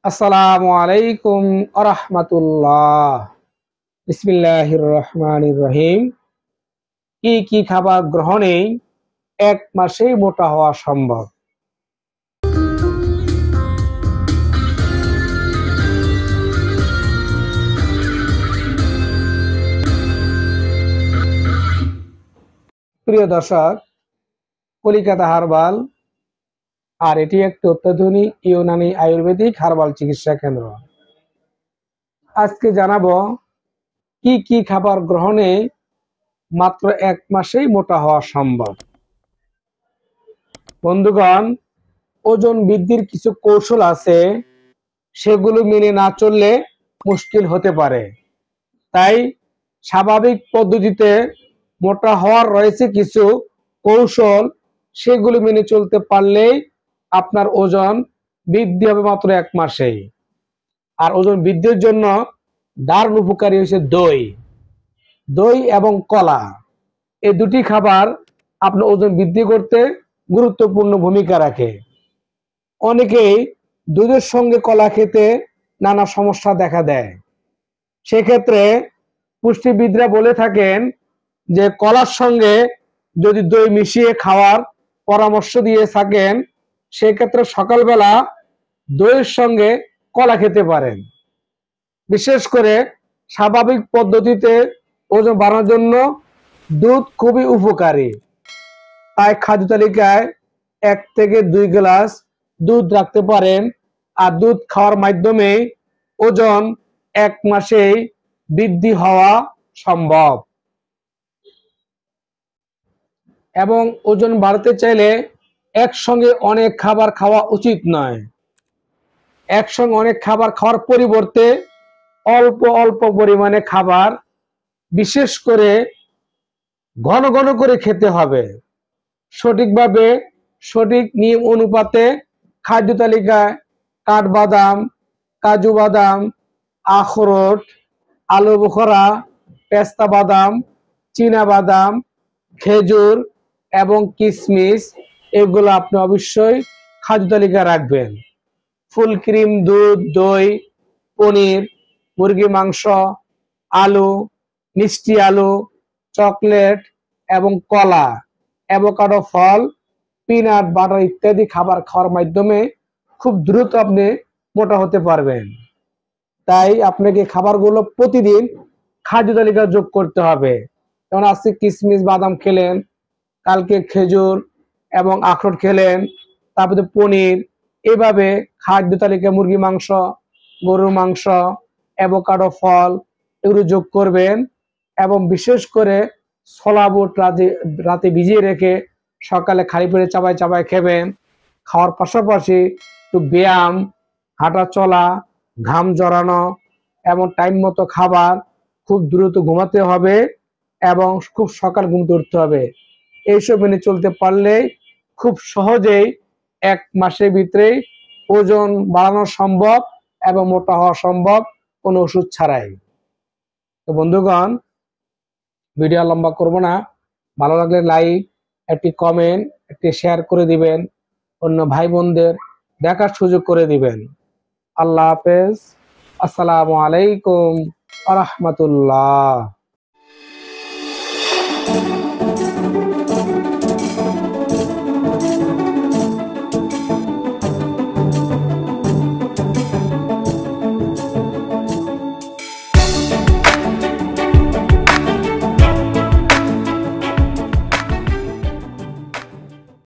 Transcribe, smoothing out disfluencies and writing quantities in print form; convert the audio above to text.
আসসালামু আলাইকুম ওয়া রাহমাতুল্লাহ। বিসমিল্লাহির রহমানির রহিম। কি কি খাবার গ্রহণে 1 মাসেই মোটা হওয়া সম্ভব? প্রিয় দর্শক, কলিকাতা হার্বাল আর এটি একটি অত্যাধুনিক ইউনানি আয়ুর্বেদিক হার্বাল চিকিৎসা কেন্দ্র। আজকে জানাবো কি কি খাবার গ্রহণে মাত্র 1 মাসেই মোটা হওয়া সম্ভব। বন্ধুগণ, ওজন বৃদ্ধির কিছু কৌশল আছে, সেগুলো মেনে না চললে মুশকিল হতে পারে। তাই স্বাভাবিক পদ্ধতিতে মোটা হওয়ার রয়েছে কিছু কৌশল, সেগুলো মেনে চলতে পারলেই আপনার ওজন বৃদ্ধি হবে মাত্র 1 মাসেই। আর ওজন বৃদ্ধির জন্য দারুণ উপকারী হচ্ছে দই। দই এবং কলা, এই দুটি খাবার আপনার ওজন বৃদ্ধি করতে গুরুত্বপূর্ণ ভূমিকা রাখে। অনেকেই দুধের সঙ্গে কলা খেতে নানা সমস্যা দেখা দেয়। সেক্ষেত্রে পুষ্টিবিদরা বলে থাকেন যে কলার সঙ্গে যদি দই মিশিয়ে খাওয়ার পরামর্শ দিয়ে থাকেন, সেক্ষেত্রে সকালবেলা দইয়ের সঙ্গে কলা খেতে পারেন। বিশেষ করে স্বাভাবিক পদ্ধতিতে ওজন বাড়ানোর জন্য দুধ খুবই উপকারী। তাই খাদ্য তালিকায় 1 থেকে 2 গ্লাস দুধ রাখতে পারেন। আর দুধ খাওয়ার মাধ্যমে ওজন 1 মাসেই বৃদ্ধি হওয়া সম্ভব। এবং ওজন বাড়াতে চাইলে একসঙ্গে অনেক খাবার খাওয়া উচিত নয়। একসঙ্গে অনেক খাবার খাওয়ার পরিবর্তে অল্প অল্প পরিমাণে খাবার, বিশেষ করে ঘন ঘন করে খেতে হবে। সঠিকভাবে সঠিক নিয়ম অনুপাতে খাদ্য তালিকায় কাঠবাদাম, কাজু বাদাম, আখরোট, আলু বোখরা, পেস্তা বাদাম, চীনা বাদাম, খেজুর এবং কিশমিশ, এগুলো আপনি অবশ্যই খাদ্য তালিকায় রাখবেন। ফুল ক্রিম, দুধ, দই, পনির, মুরগি মাংস, আলু, মিষ্টি আলু, চকলেট এবং কলা, অ্যাভোকাডো ফল, পিনাট বাটার ইত্যাদি খাবার খাওয়ার মাধ্যমে খুব দ্রুত আপনি মোটা হতে পারবেন। তাই আপনাকে খাবারগুলো প্রতিদিন খাদ্য তালিকায় যোগ করতে হবে। যেমন আজকে কিশমিশ বাদাম খেলেন, কালকে খেজুর এবং আখরোট খেলেন, তারপরে পনির। এভাবে খাদ্য তালিকায় মুরগি মাংস, গরুর মাংস, অ্যাভোকাডো ফল এগুলো যোগ করবেন। এবং বিশেষ করে ছোলা বুট রাতে ভিজিয়ে রেখে সকালে খালি পেটে চাবায় চাবায় খাবেন। খাওয়ার পাশাপাশি একটু ব্যায়াম, হাঁটা চলা, ঘাম জড়ানো এবং টাইম মতো খাবার, খুব দ্রুত ঘুমাতে হবে এবং খুব সকাল ঘুম থেকে উঠতে হবে। এইসব মেনে চলতে পারলে খুব সহজেই 1 মাসের ভিতরেই ওজন বাড়ানো সম্ভব এবং মোটা হওয়া সম্ভব, কোনো ওষুধ ছাড়াই। তো বন্ধুগণ, ভিডিও লম্বা করব না। ভালো লাগলে লাইক, একটি কমেন্ট, একটি শেয়ার করে দিবেন, অন্য ভাই বোনদের দেখার সুযোগ করে দিবেন। আল্লাহ হাফেজ। আসসালামু আলাইকুম ওয়া রাহমাতুল্লাহ।